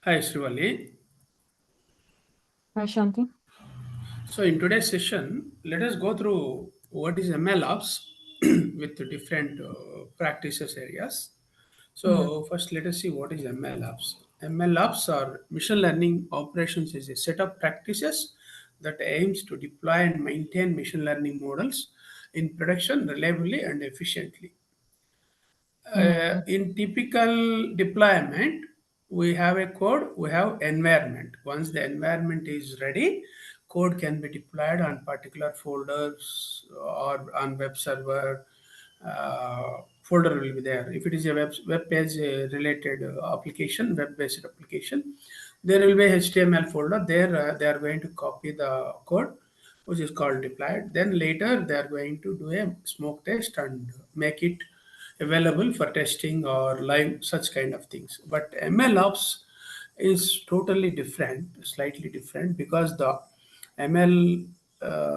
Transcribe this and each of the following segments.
Hi, Srivali. Hi, Shanti. So, in today's session, let us go through what is MLOps with the different practices areas. Mm, So, first, let us see what is MLOps. MLOps or machine learning operations is a set of practices that aims to deploy and maintain machine learning models in production reliably and efficiently. mm, In typical deployment, we have a code, we have environment. Once the environment is ready, code can be deployed on particular folders or on web server. Folder will be there. If it is a web page related application, web based application, there will be a HTML folder. There they are going to copy the code, which is called deployed. Then later they are going to do a smoke test and make it available for testing or live such kind of things. But MLOps is totally different, slightly different, because the ML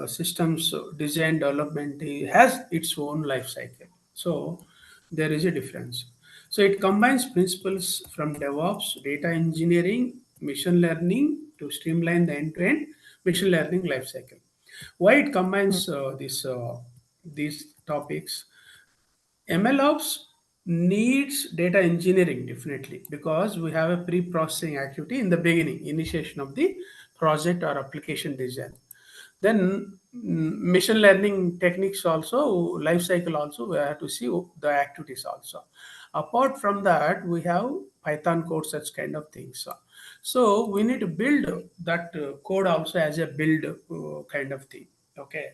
systems design development has its own life cycle. So there is a difference. So it combines principles from DevOps, data engineering, machine learning to streamline the end-to-end machine learning lifecycle. Why it mm, combines these topics? MLOps needs data engineering definitely, because we have a pre-processing activity in the beginning, initiation of the project or application design. Then machine learning techniques also, life cycle also, we have to see the activities also. Apart from that, we have Python code, such kind of things. So we need to build that code also as a build kind of thing. Okay,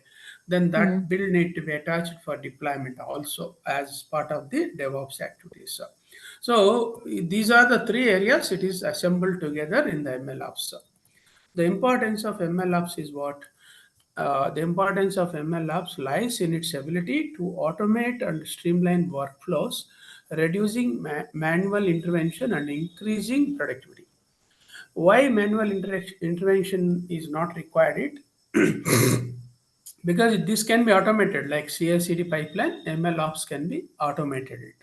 then that mm, build need to be attached for deployment also as part of the DevOps activities. So these are the three areas it is assembled together in the MLOps. The importance of MLOps is what? The importance of MLOps lies in its ability to automate and streamline workflows, reducing manual intervention and increasing productivity. Why manual intervention is not required? Because this can be automated, like CI/CD pipeline, MLOps can be automated. It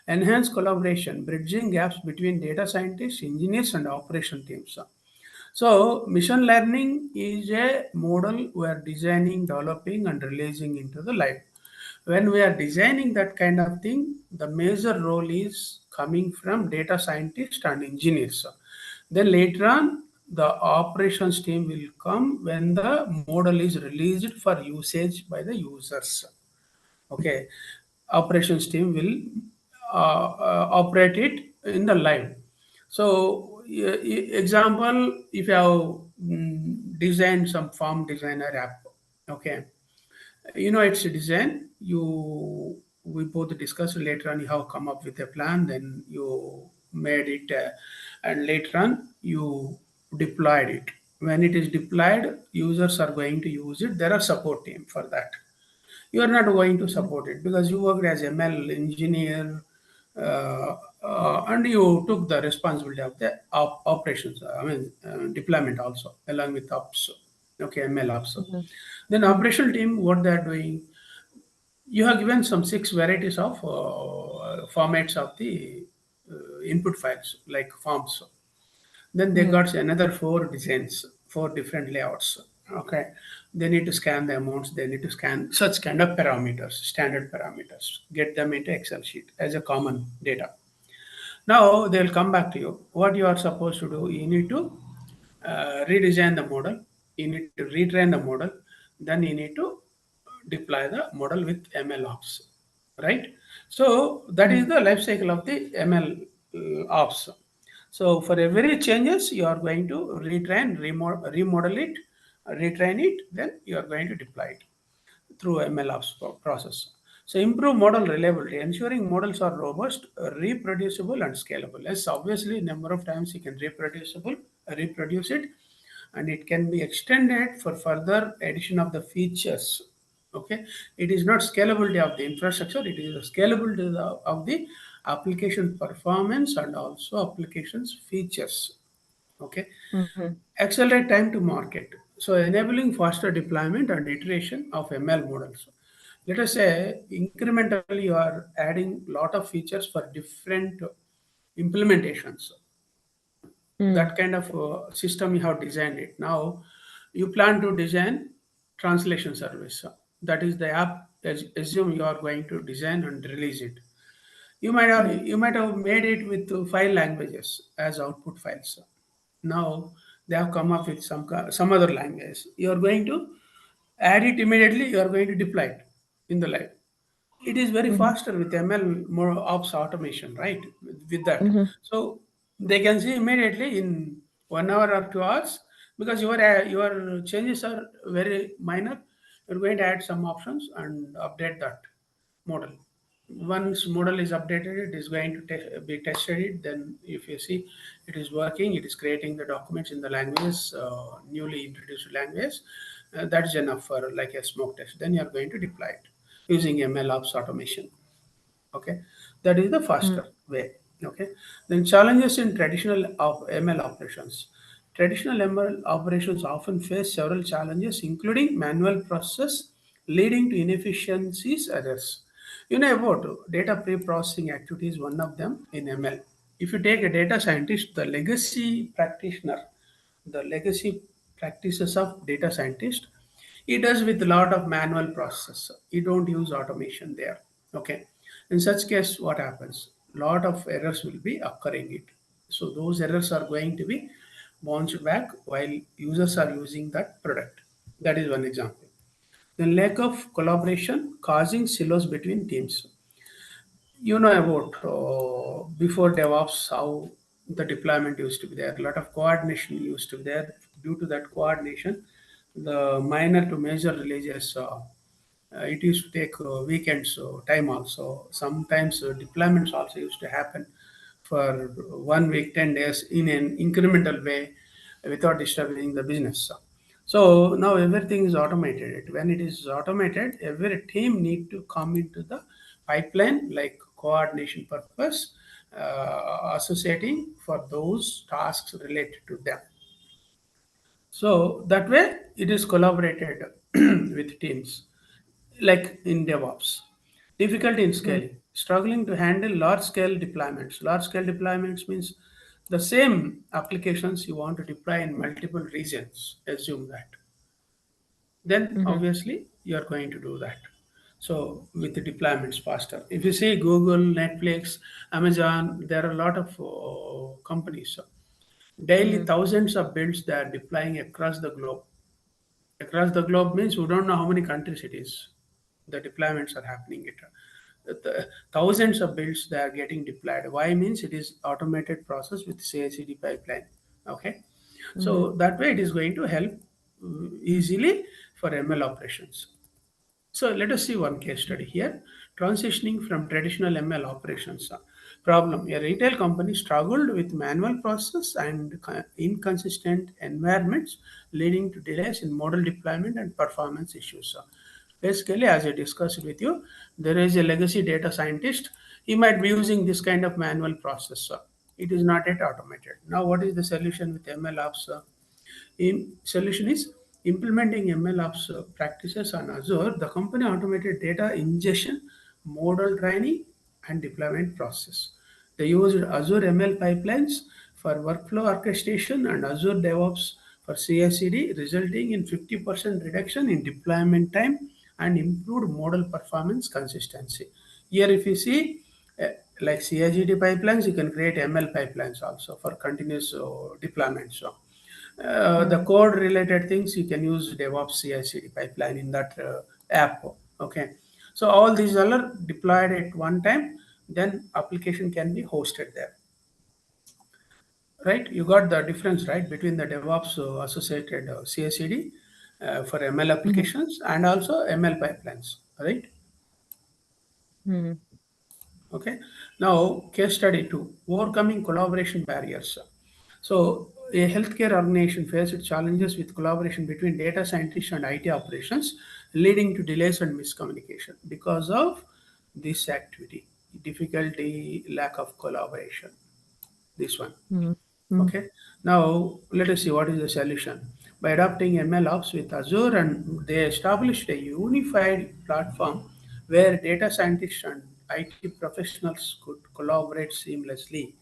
enhance collaboration, bridging gaps between data scientists, engineers, and operation teams. So, machine learning is a model we are designing, developing, and releasing into the life. When we are designing that kind of thing, the major role is coming from data scientists and engineers. Then later on, the operations team will come when the model is released for usage by the users. Okay, operations team will operate it in the live. So example, if you have designed some farm designer app, okay, you know its design, you we both discussed later on, you have come up with a plan, then you made it, and later on you deployed it. When it is deployed, users are going to use it, there are support team for that. You are not going to mm, support it because you worked as ML engineer, and you took the responsibility of the operations, deployment also, along with ops, okay, ML ops. mm, Then mm, operational team, what they are doing, you have given some six varieties of formats of the input files, like forms. Then they mm, got another four designs, four different layouts. Okay, they need to scan the amounts. They need to scan such kind of parameters, standard parameters, get them into Excel sheet as a common data. Now they'll come back to you. What you are supposed to do? You need to redesign the model. You need to retrain the model. Then you need to deploy the model with ML ops, right? So that is mm, the life cycle of the ML ops. So for every changes, you are going to retrain, remodel it, retrain it, then you are going to deploy it through MLOps process. So improve model reliability, ensuring models are robust, reproducible, and scalable. Yes, obviously, number of times you can reproduce it, and it can be extended for further addition of the features. Okay, it is not scalability of the infrastructure; it is the scalability of the application performance and also applications features. Okay, mm, accelerate time to market. So enabling faster deployment and iteration of ML models. Let us say incrementally you are adding lot of features for different implementations. That mm, kind of system you have designed it. Now you plan to design translation service. That is the app. Assume you are going to design and release it. mm, You might have made it with 5 languages as output files. Now they have come up with some other language. You are going to add it immediately. You are going to deploy it in the live. It is very mhm, faster with ML more ops automation, right? With that, mhm, so they can see immediately in 1 hour or 2 hours, because your changes are very minor. You're going to add some options and update that model. Once model is updated, it is going to be tested. It then, if you see it is working, it is creating the documents in the languages, newly introduced language. That's enough for like a smoke test. Then you are going to deploy it using ML ops automation. Okay, that is the faster mm, way. Okay, then challenges in traditional of ML operations. Traditional ML operations often face several challenges, including manual process leading to inefficiencies, errors. You know about data pre-processing activity is one of them in ML. If you take a data scientist, the legacy practices of data scientist, he does with a lot of manual process. You don't use automation there. Okay. In such case, what happens? Lot of errors will be occurring it. So those errors are going to be bounced back while users are using that product. That is one example. Then lack of collaboration causing silos between teams. You know about before DevOps how the deployment used to be there. A lot of coordination used to be there. Due to that coordination, the minor to major releases, it used to take weekends time also. Sometimes deployments also used to happen for 1 week, 10 days in an incremental way without disturbing the business. So now everything is automated. When it is automated, every team need to come into the pipeline like coordination purpose, associating for those tasks related to them. So that way it is collaborated with teams like in DevOps. Difficulty in mm, scaling, struggling to handle large scale deployments. Large scale deployments means the same applications you want to deploy in multiple regions. Assume that. Then mhm, obviously you are going to do that. So with the deployments faster. If you see Google, Netflix, Amazon, there are a lot of companies. Daily mhm, thousands of builds they are deploying across the globe. Across the globe means we don't know how many countries it is. The deployments are happening. Thousands of builds they are getting deployed. Why means it is automated process with CI/CD pipeline. Okay, mhm, so that way it is going to help easily for ML operations. So let us see one case study here. Transitioning from traditional ML operations. Problem. A retail company struggled with manual process and inconsistent environments, leading to delays in model deployment and performance issues. Basically, as I discussed with you, there is a legacy data scientist. He might be using this kind of manual process. It is not yet automated. Now, what is the solution with ML ops? In solution is implementing MLOps practices on Azure. The company automated data ingestion, model training, and deployment process. They used Azure ML pipelines for workflow orchestration and Azure DevOps for CI/CD, resulting in 50% reduction in deployment time and improved model performance consistency. Here, if you see, like CI/CD pipelines, you can create ML pipelines also for continuous deployment. So the mm, code related things you can use DevOps CI/CD pipeline in that app. Okay, so all these are deployed at one time. Then application can be hosted there. Right? You got the difference, right, between the DevOps associated CI/CD for ML mhm, applications and also ML pipelines. Right? mhm, Okay. Now, case study two, overcoming collaboration barriers. So, a healthcare organization faced challenges with collaboration between data scientists and IT operations, leading to delays and miscommunication because of this activity, difficulty, lack of collaboration. This one. mhm, mhm, Okay. Now let us see what is the solution. By adopting MLOps with Azure, and they established a unified platform where data scientists and IT professionals could collaborate seamlessly.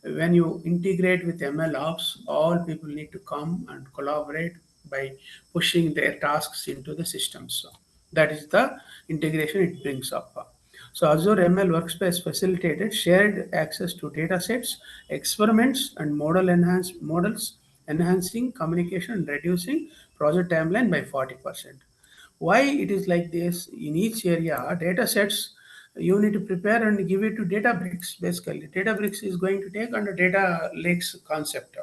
When you integrate with ML ops, all people need to come and collaborate by pushing their tasks into the systems. So that is the integration it brings up. So Azure ML Workspace facilitated shared access to data sets, experiments, and models, enhancing communication and reducing project timeline by 40%. Why it is like this? In each area, data sets you need to prepare and give it to Databricks. Basically, Databricks is going to take under data lakes concept,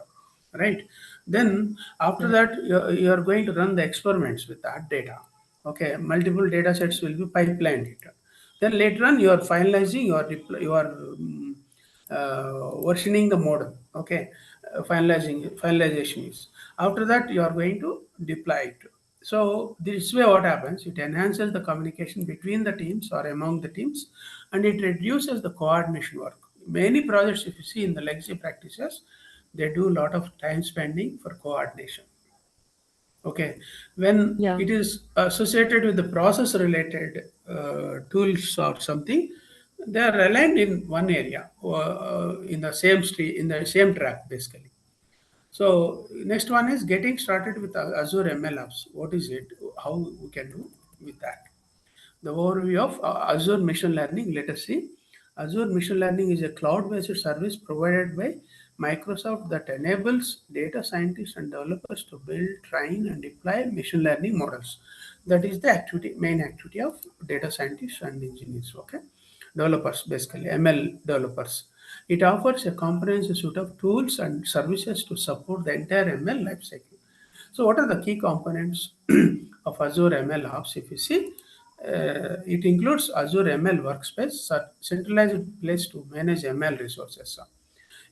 right? Then after Mm. that, you are going to run the experiments with that data. Okay, multiple data sets will be pipelined. Then later on, you are finalizing versioning the model. Okay, finalization is after that you are going to deploy it. So this way, what happens? It enhances the communication between the teams or among the teams, and it reduces the coordination work. Many projects, if you see in the legacy practices, they do a lot of time spending for coordination. Okay, when Yeah. it is associated with the process related tools or something, they are aligned in one area, in the same street, in the same track, basically. So next one is getting started with Azure ML Apps. What is it? How we can do with that? The overview of Azure Machine Learning. Let us see. Azure Machine Learning is a cloud-based service provided by Microsoft that enables data scientists and developers to build, train, and deploy machine learning models. That is the main activity of data scientists and engineers. Okay, developers, basically ML developers. It offers a comprehensive suite of tools and services to support the entire ML lifecycle. So, what are the key components of Azure ML Ops? If you see, it includes Azure ML Workspace, a centralized place to manage ML resources.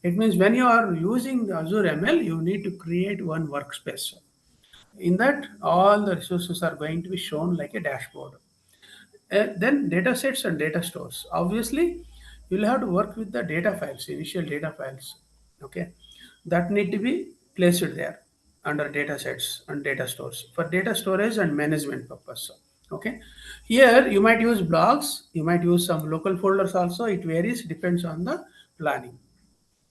It means when you are using the Azure ML, you need to create one workspace. In that, all the resources are going to be shown like a dashboard. Then data sets and data stores. Obviously, you'll have to work with the data files, initial data files. Okay, that need to be placed there under data sets and data stores for data storage and management purpose. Okay, here you might use blogs, you might use some local folders also. It varies, depends on the planning.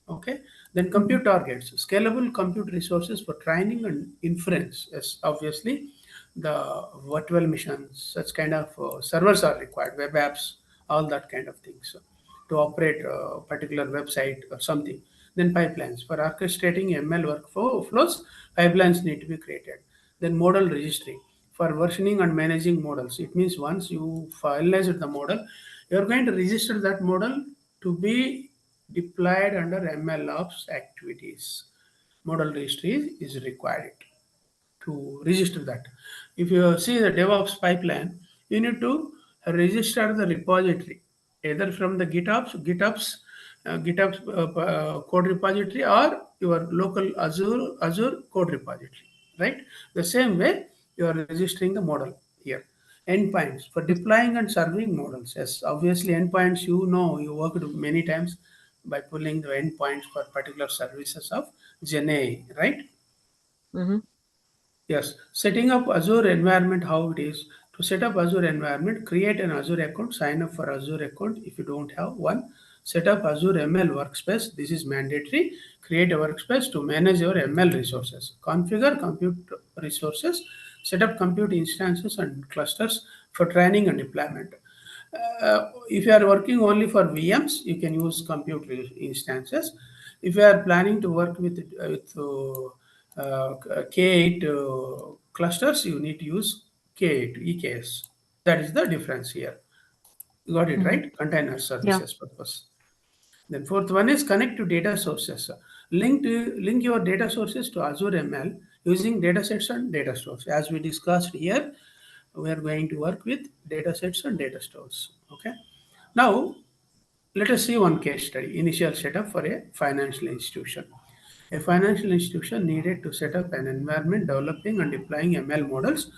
Okay, then Mhm. compute targets, scalable compute resources for training and inference. Yes, obviously, the virtual machines, such kind of servers are required, web apps, all that kind of things to operate a particular website or something. Then pipelines for orchestrating ML workflows, pipelines need to be created. Then model registry for versioning and managing models. It means once you finalize the model, you are going to register that model to be deployed under MLOps activities. Model registry is required to register that. If you see the DevOps pipeline, you need to register the repository either from the GitHub's code repository or your local Azure code repository, right? The same way you are registering the model here. Endpoints for deploying and serving models. Yes, obviously endpoints. You worked many times by pulling the endpoints for particular services of GenAI, right? Mhm. Yes, setting up Azure environment, how it is. To set up Azure environment, create an Azure account, sign up for Azure account if you don't have one. Set up Azure ML workspace. This is mandatory. Create a workspace to manage your ML resources. Configure compute resources. Set up compute instances and clusters for training and deployment. If you are working only for VMs, you can use compute instances. If you are planning to work K8 clusters, you need to use K8 EKS. That is the difference here. You got it Mhm. right? Container Yeah. services purpose. Then fourth one is connect to data sources. Link your data sources to Azure ML using datasets and data stores. As we discussed here, we are going to work with datasets and data stores. Okay. Now let us see one case study. Initial setup for a financial institution. A financial institution needed to set up an environment developing and deploying ML models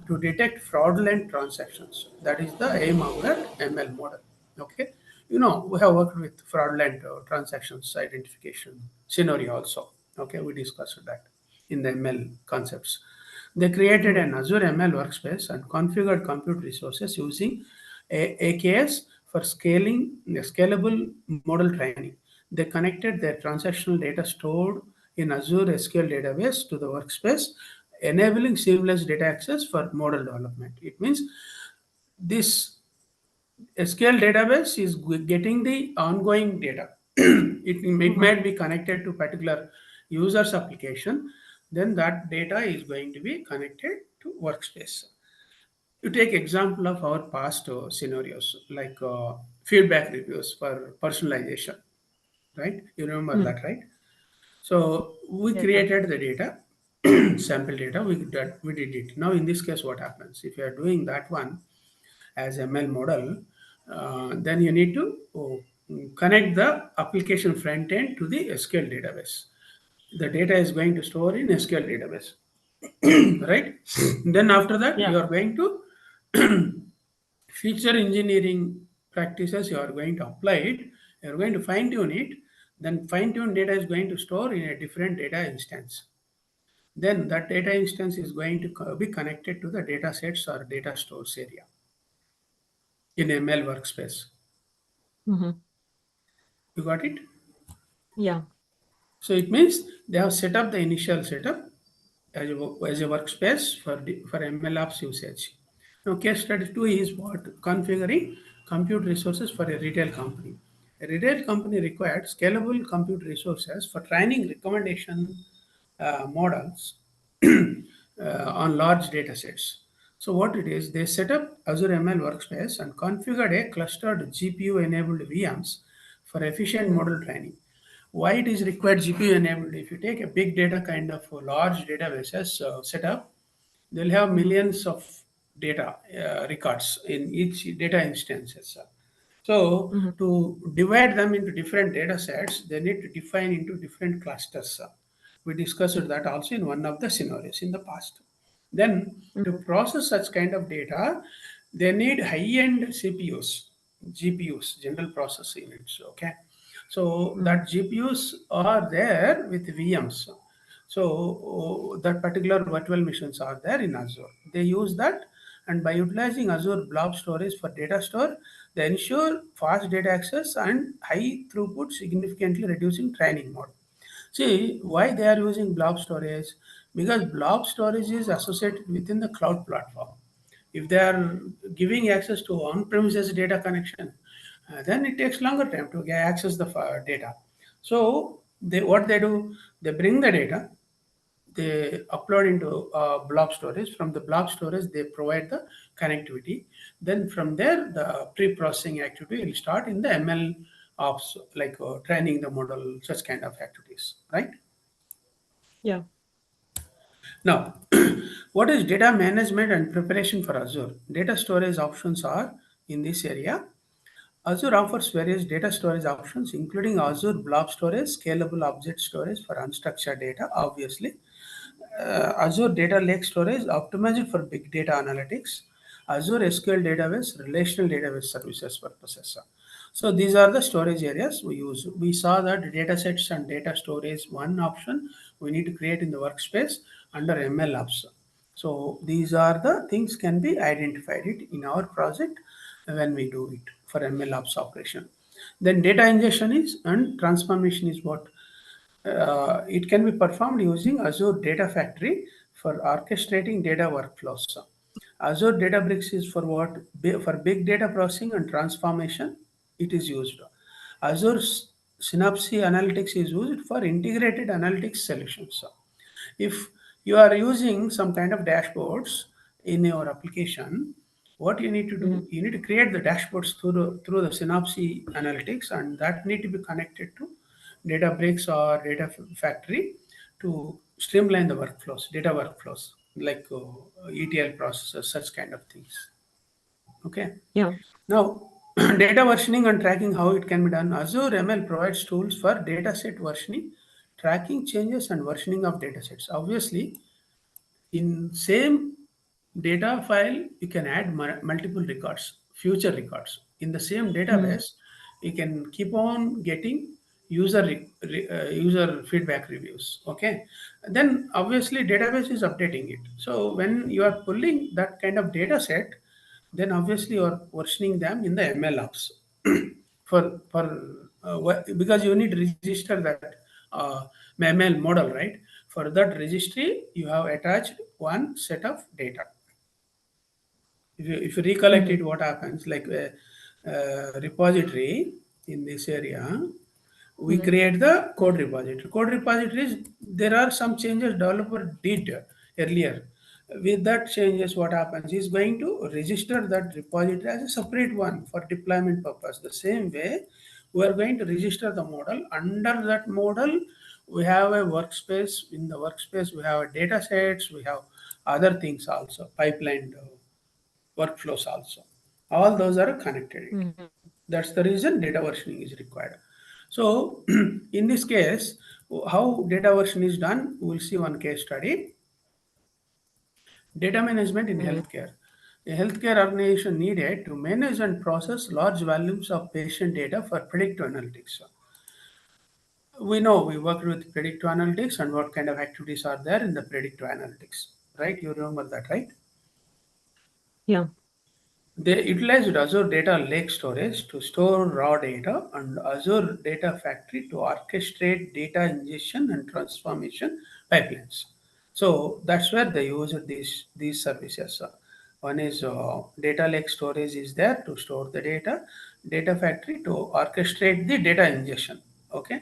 to detect fraudulent transactions. That is the aim of that ML model. Okay, we have worked with fraudulent transactions identification scenario also. Okay, we discussed that in the ML concepts. They created Mhm. an Azure ML workspace and configured compute resources using AKS for scalable model training. They connected their transactional data stored in Azure SQL database to the workspace, enabling seamless data access for model development. It means this SQL database is getting the ongoing data. It Mhm. might be connected to particular user's application, then that data is going to be connected to workspace. You take example of our past scenarios like feedback reviews for personalization, right? You remember Mm. that, right? So we Yeah. created the data, sample data, we did it. Now in this case, what happens? If you are doing that one as ML model, then you need to connect the application front end to the SQL database. The data is going to store in SQL database, right? Then after that, Yeah. you are going to feature engineering practices, you are going to apply it, you are going to fine tune it, then fine tune data is going to store in a different data instance. Then that data instance is going to be connected to the data sets or data stores area in ML workspace. Mhm. You got it? Yeah. So it means they have set up the initial setup as a workspace for MLOps usage. Now, case study 2 is what? Configuring compute resources for a retail company. A retail company required scalable compute resources for training recommendation models on large data sets. So what it is, they set up Azure ML workspace and configured a clustered GPU enabled VMs for efficient Mhm. model training. Why it is required GPU enabled? If you take a big data kind of large databases setup, they'll have Mhm. millions of data records in each data instances. So Mhm. to divide them into different data sets, they need to define into different clusters. We discussed that also in one of the scenarios in the past. Then to Mhm. process such kind of data, they need high-end CPUs, GPUs, general process units. Okay, so Mhm. that GPUs are there with VMs. So that particular virtual machines are there in Azure. They use that, and by utilizing Azure Blob Storage for data store, they ensure fast data access and high throughput, significantly reducing training mode. See why they are using blob storage? Because blob storage is associated within the cloud platform. If they are giving access to on-premises data connection, then it takes longer time to access the data. So what they do, they bring the data, they upload into blob storage. From the blob storage, they provide the connectivity. Then from there, the pre-processing activity will start in the ML ops, like training the model, such kind of activities, right? Yeah. Now, what is data management and preparation for Azure? Data storage options are in this area. Azure offers various data storage options, including Azure Blob Storage, scalable object storage for unstructured data, obviously, Azure Data Lake Storage optimized for big data analytics, Azure SQL database, relational database services purposes. So these are the storage areas we use. We saw that data sets and data storage, one option we need to create in the workspace under ML apps. So these are the things can be identified it in our project when we do it for ML ops operation. Then data ingestion is and transformation is what it can be performed using Azure Data Factory for orchestrating data workflows. Azure Databricks is for what? For big data processing and transformation, it is used. Azure Synapse Analytics is used for integrated analytics solutions. If you are using some kind of dashboards in your application, what you need to Mhm. do, you need to create the dashboards through the Synapse analytics, and that need to be connected to Databricks or Data Factory to streamline the workflows, data workflows like ETL processes, such kind of things. Okay. Yeah. Now, data versioning and tracking, how it can be done. Azure ML provides tools for dataset versioning, tracking changes and versioning of datasets. Obviously, in same data file, you can add multiple records, future records. In the same Mhm. database, you can keep on getting user feedback reviews. Okay, then obviously database is updating it. So when you are pulling that kind of data set, then obviously you are versioning them in the ML apps for because you need to register that ML model, right? For that registry, you have attached one set of data. If you recollect Mm-hmm. it, what happens, like a repository in this area, we Mm-hmm. create the code repository. Code repositories, there are some changes developer did earlier. With that changes, what happens is going to register that repository as a separate one for deployment purpose. The same way, we are going to register the model. Under that model, we have a workspace. In the workspace, we have data sets, we have other things also, pipeline workflows also. All those are connected. Mm-hmm. That's the reason data versioning is required. So in this case, how data version is done, we'll see one case study. Data management in Mm-hmm. healthcare. A healthcare organization needed to manage and process large volumes of patient data for predictive analytics. We know we worked with predictive analytics and what kind of activities are there in the predictive analytics, right? You remember that, right? Yeah. They utilized Azure Data Lake Storage to store raw data and Azure Data Factory to orchestrate data ingestion and transformation pipelines. So that's where they used these services. One is Data Lake Storage is there to store the data, Data Factory to orchestrate the data ingestion. Okay.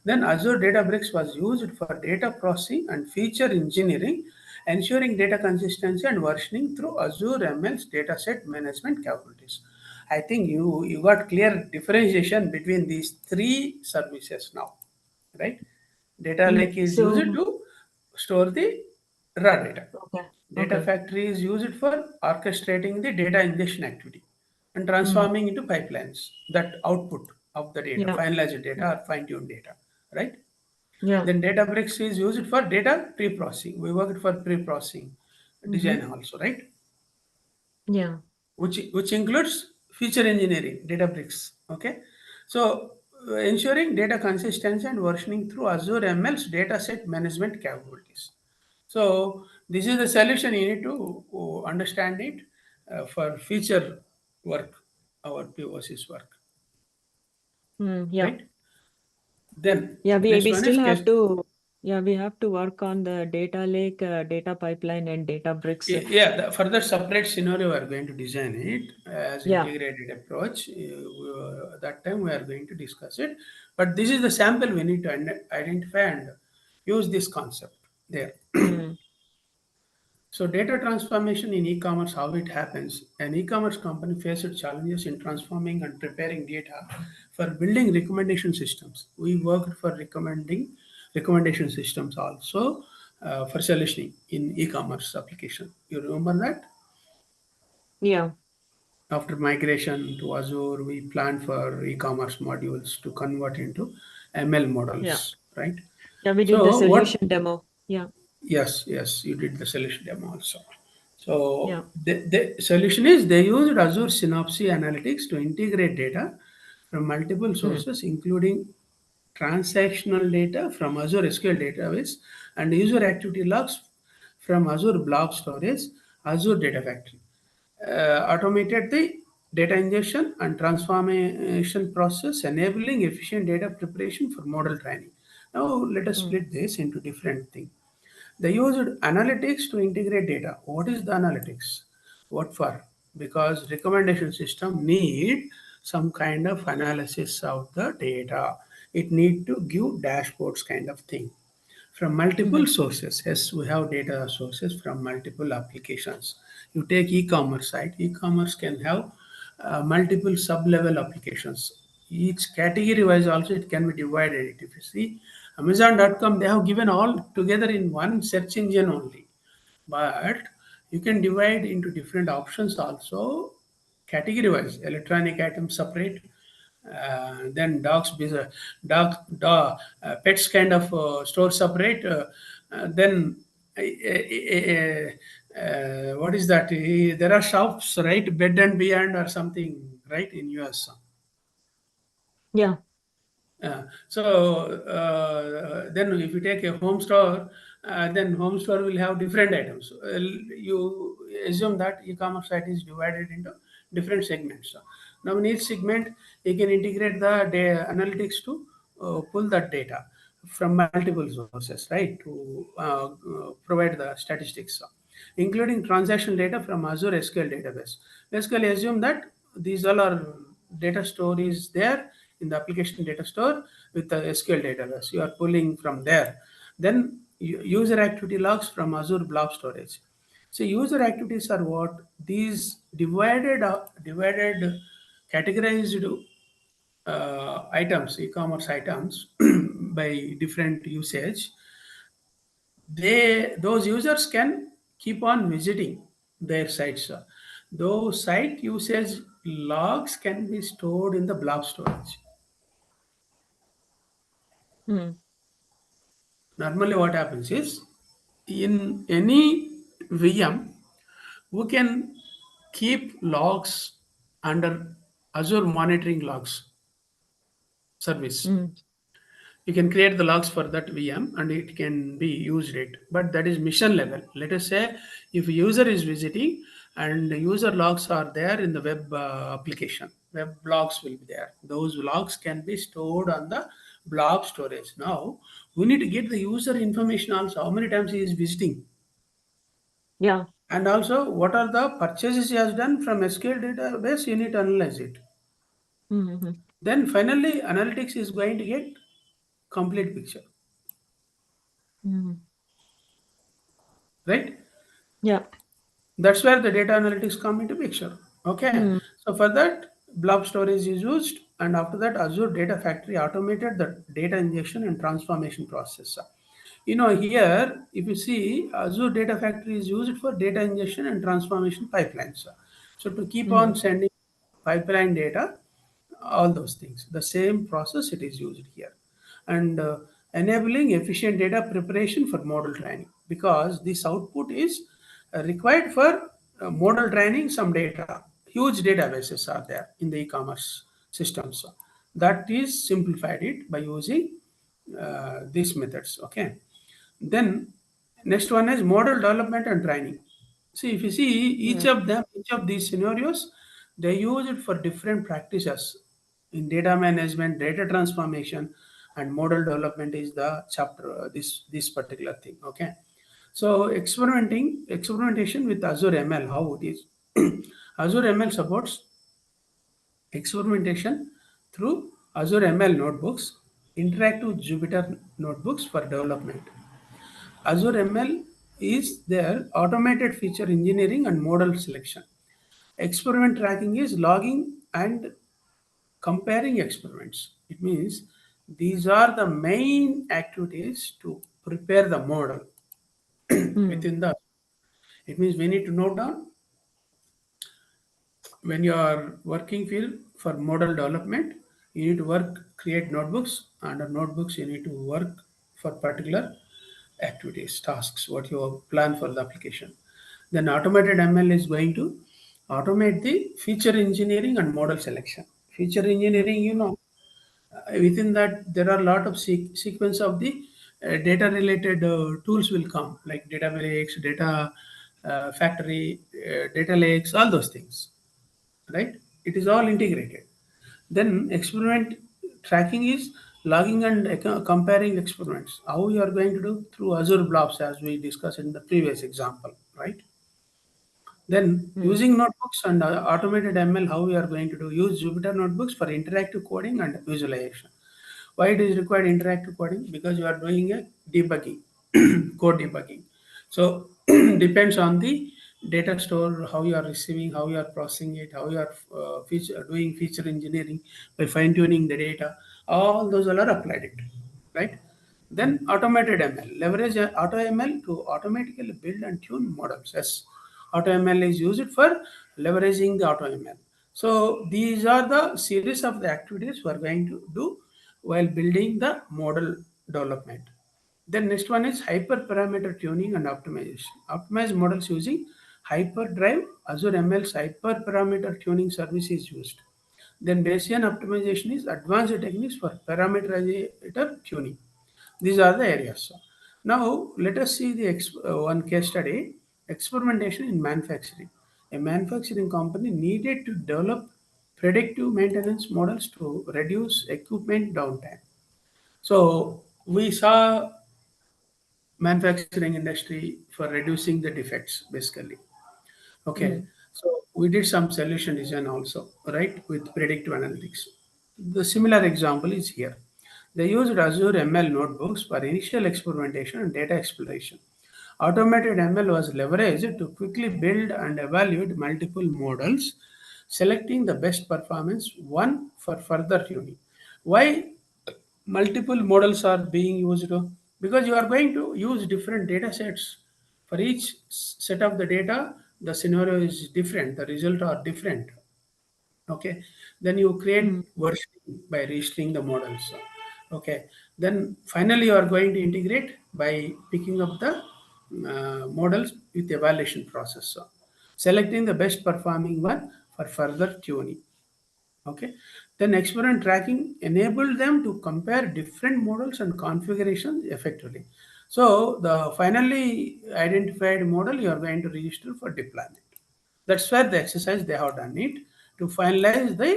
Then Azure Databricks was used for data processing and feature engineering, ensuring data consistency and versioning through Azure ML's dataset management capabilities. I think you got clear differentiation between these three services now, right? Data Yeah. lake is used So, to store the raw data. okay. Data Okay. factory is used for orchestrating the data ingestion activity and Mm. transforming into pipelines that output of the data, Yeah. finalized data or fine-tuned data, right? Yeah. Then Databricks is used for data pre-processing. We worked for pre-processing Mm-hmm. design also, right? Yeah. Which includes feature engineering, Databricks. Okay, so ensuring data consistency and versioning through Azure ML's dataset management capabilities. So this is the solution you need to understand it for future work, our POCs work, Yeah. right? Then Yeah, next we one is still have case. to, yeah, we have to work on the data lake, data pipeline, and data bricks. Yeah, the further separate scenario we are going to design it as Yeah. integrated approach. That time we are going to discuss it. But this is the sample we need to identify and use this concept there. Mm. So data transformation in e-commerce, how it happens. An e-commerce company faced challenges in transforming and preparing data for building recommendation systems. We worked for recommending recommendation systems also for solutioning in e-commerce application. You remember that? Yeah. After migration to Azure, we planned for e-commerce modules to convert into ML Yeah. models, right? Yeah, we did the So what? solution demo. Yeah. Yes, yes, you did the solution demo also. Yeah. So the solution is they used Azure Synapse Analytics to integrate data from multiple Mm. sources, including transactional data from Azure SQL database and user activity logs from Azure Blob Storage, Azure Data Factory. Automated the data ingestion and transformation process, enabling efficient data preparation for model training. Now let us Mm. split this into different things. They used analytics to integrate data. What is the analytics? What for? Because recommendation system need some kind of analysis of the data. It need to give dashboards kind of thing from multiple Mm-hmm. sources. Yes, we have data sources from multiple applications. You take e-commerce site. E-commerce can have multiple sub-level applications. Each category wise also it can be divided. If you see Amazon.com, they have given all together in one search engine only. But you can divide into different options also, category wise. Electronic items separate, then pets kind of store separate. Then what is that? There are shops, right? Bed and Beyond or something, right, in US. Yeah. So then if you take a home store, then home store will have different items. You assume that e-commerce site is divided into different segments. Now in each segment, you can integrate the analytics to pull that data from multiple sources, right, to provide the statistics, including transaction data from Azure SQL database. Basically, assume that these all are data store is there in the application data store with the SQL database. You are pulling from there. Then user activity logs from Azure Blob Storage. So user activities are what? These divided categorized items, e-commerce items by different usage. Those users can keep on visiting their sites. Those site usage logs can be stored in the blob storage. Hmm. Normally, what happens is in any VM, we can keep logs under Azure monitoring logs service. Hmm. You can create the logs for that VM and it can be used it, but that is mission level. Let us say if a user is visiting and the user logs are there in the web application, web logs will be there. Those logs can be stored on the blob storage. Now we need to get the user information also, how many times he is visiting, Yeah. and also what are the purchases he has done from SQL database. You need to analyze it. Mm-hmm. Then finally analytics is going to get complete picture, Mm-hmm. right? Yeah. That's where the data analytics come into picture. Okay, Hmm. so for that, blob storage is used, and after that, Azure Data Factory automated the data ingestion and transformation process. Here, if you see, Azure Data Factory is used for data ingestion and transformation pipelines. So to keep on Hmm. sending pipeline data, all those things, the same process it is used here, and enabling efficient data preparation for model training, because this output is required for model training. Some data, huge databases are there in the e-commerce systems, that is simplified it by using these methods. Okay, then next one is model development and training. See, if you see each Hmm. of them, each of these scenarios, they use it for different practices in data management, data transformation, and model development is the chapter. This particular thing. Okay, so experimentation with Azure ML, how it is. Azure ML supports experimentation through Azure ML notebooks, interactive Jupyter notebooks for development. Azure ML is their automated feature engineering and model selection. Experiment tracking is logging and comparing experiments. It means these are the main activities to prepare the model Hmm. within the. It means we need to note down when you are working field for model development. You need to create notebooks. Under notebooks, you need to work for particular activities, tasks, what you plan for the application. Then automated ML is going to automate the feature engineering and model selection. Feature Hmm. engineering, within that there are a lot of sequence of the data related tools will come, like data lakes, data factory, data lakes, all those things, right? It is all integrated. Then experiment tracking is logging and comparing experiments. How you are going to do? Through Azure Blobs, as we discussed in the previous example, right? Then Hmm. using notebooks and automated ML, how we are going to do? Use Jupyter notebooks for interactive coding and visualization. Why it is required interactive coding? Because you are doing a debugging, code debugging. So depends on the data store, how you are receiving, how you are processing it, how you are doing feature engineering by fine tuning the data. All those all are applied it, right? Then automated ML, leverage auto ML to automatically build and tune models. Yes, auto ML is used for leveraging the auto ML. So these are the series of the activities we are going to do while building the model development. Then next one is hyperparameter tuning and optimization. Optimize models using Hyperdrive. Azure ML's hyperparameter tuning service is used. Then Bayesian optimization is advanced techniques for parameter tuning. These are the areas. Now let us see the one case study: experimentation in manufacturing. A manufacturing company needed to develop predictive maintenance models to reduce equipment downtime. So we saw manufacturing industry for reducing the defects basically. Okay, Mm. so we did some solution design also, right, with predictive analytics. The similar example is here. They used Azure ML notebooks for initial experimentation and data exploration. Automated ML was leveraged to quickly build and evaluate multiple models, selecting the best performance one for further tuning. Why multiple models are being used? Because you are going to use different data sets. For each set of the data, the scenario is different, the result are different. Okay, then you create Mm. versioning by registering the models. Okay, then finally you are going to integrate by picking up the models with evaluation process. So selecting the best performing one for further tuning. Okay, then experiment tracking enabled them to compare different models and configurations effectively. So the finally identified model you are going to register for deployment. That's where the exercise they have done it to finalize the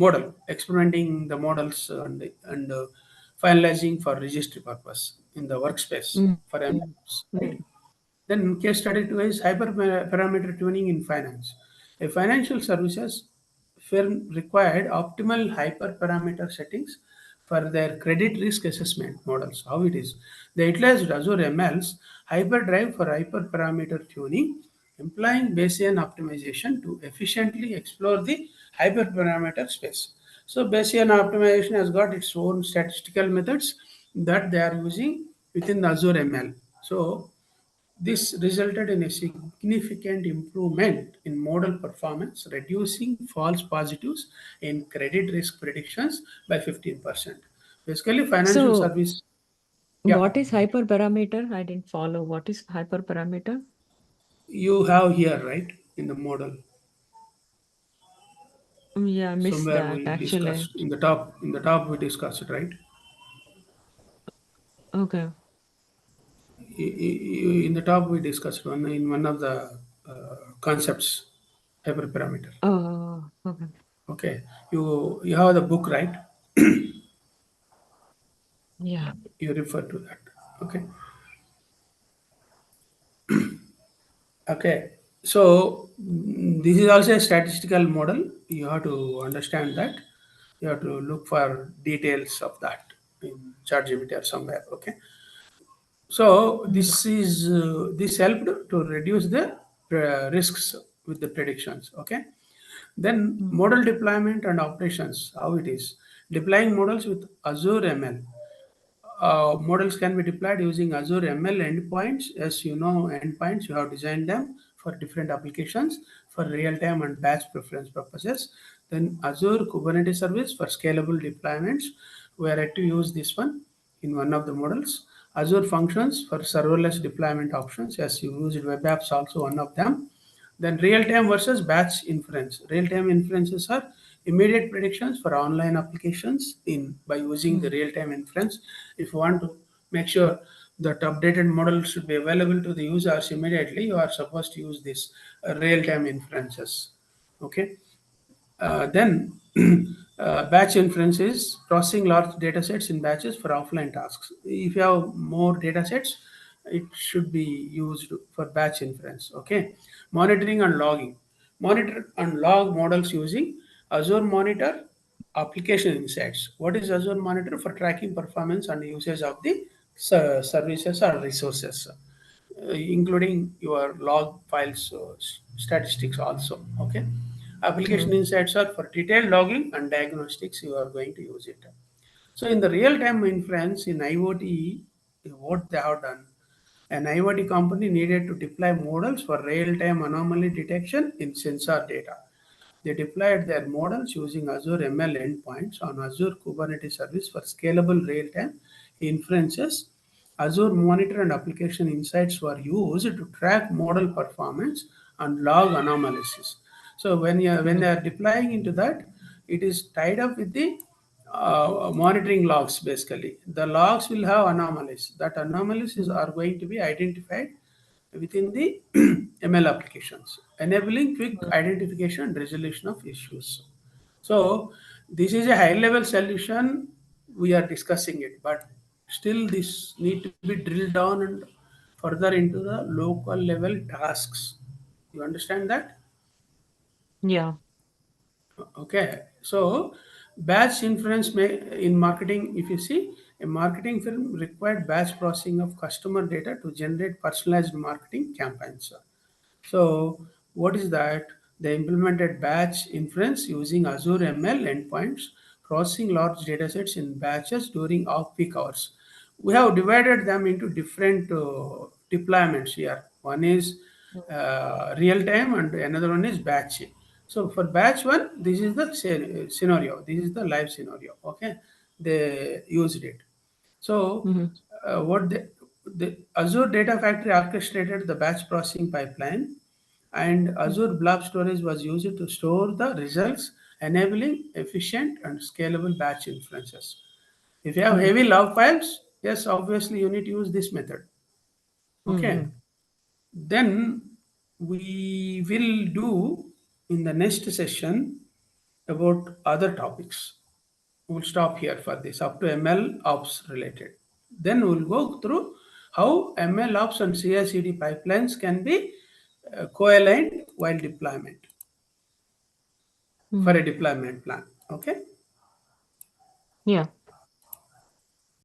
model, experimenting the models and finalizing for registry purpose in the workspace Mm. for MLOps, right? Mm. Then case study two is hyperparameter tuning in finance. A financial services firm required optimal hyperparameter settings for their credit risk assessment models. How it is? They utilized Azure ML's hyperdrive for hyperparameter tuning, employing Bayesian optimization to efficiently explore the hyperparameter space. So Bayesian optimization has got its own statistical methods that they are using within the Azure ML. So this resulted in a significant improvement in model performance, reducing false positives in credit risk predictions by 15%. Basically, financial So, service, yeah, what is hyperparameter? I didn't follow. What is hyperparameter? you have here, right, in the model. Yeah, I missed Somewhere that we actually. discussed in the top we discussed it, right? Okay. In the top we discussed in one of the concepts, hyperparameter. Okay. Okay, you have the book, right? Yeah. You refer to that. Okay. Okay, so this is also a statistical model. You have to understand that. You have to look for details of that in ChatGPT or somewhere. Okay, so Mm. this helped to reduce the risks with the predictions. Okay, then Mm. model deployment and operations. How it is deploying models with Azure ML. Models can be deployed using Azure ML endpoints. As you know, endpoints, you have designed them for different applications for real-time and batch preference purposes. Then Azure Kubernetes Service for scalable deployments. We are yet to use this one in one of the models. Azure Functions for serverless deployment options. As you used web apps, also one of them. Then real-time versus batch inference. Real-time inferences are immediate predictions for online applications in by using the Mm. real-time inference. If you want to make sure that updated model should be available to the users immediately, you are supposed to use this real-time inferences. Okay. Then batch inference is processing large data sets in batches for offline tasks. If you have more data sets, it should be used for batch inference. Okay. Monitoring and logging. Monitor and log models using Azure Monitor application insights. What is Azure Monitor? For tracking performance and usage of the services or resources, including your log files, statistics also. Okay, application Mm. insights are for detailed logging and diagnostics. You are going to use it. So in the real-time inference in IoT, what they have done, an IoT company needed to deploy models for real-time anomaly detection in sensor data. They deployed their models using Azure ML endpoints on Azure Kubernetes Service for scalable real-time inferences. Azure Monitor and Application Insights were used to track model performance and log anomalies. So when they Mm. are deploying into that, it is tied up with the monitoring logs. Basically, the logs will have anomalies. That anomalies Mm. are going to be identified within the ML applications, enabling quick mm, identification and resolution of issues. So this is a high level solution. We are discussing it, but still this need to be drilled down and further into the local level tasks. You understand that? yeah. Okay, so batch inference may in marketing, if you see a marketing firm required batch processing of customer data to generate personalized marketing campaigns. So what is that? They implemented batch inference using Azure ML endpoints, processing large datasets in batches during off-peak hours. We have divided them into different deployments here. One is real time and another one is batch. So for batch one, this is the scenario. This is the live scenario. Okay, they used it. So, Mm-hmm. what the Azure Data Factory orchestrated the batch processing pipeline, and Azure Blob Storage was used to store the results, enabling efficient and scalable batch inferences. If you have Mm-hmm. heavy log files, yes, obviously you need to use this method. Okay. Mm-hmm. Then we will do in the next session about other topics. We'll stop here for this up to ML ops related. Then we'll go through how ML ops and CI/CD pipelines can be co-aligned while deployment for Mm-hmm. a deployment plan. Okay. Yeah.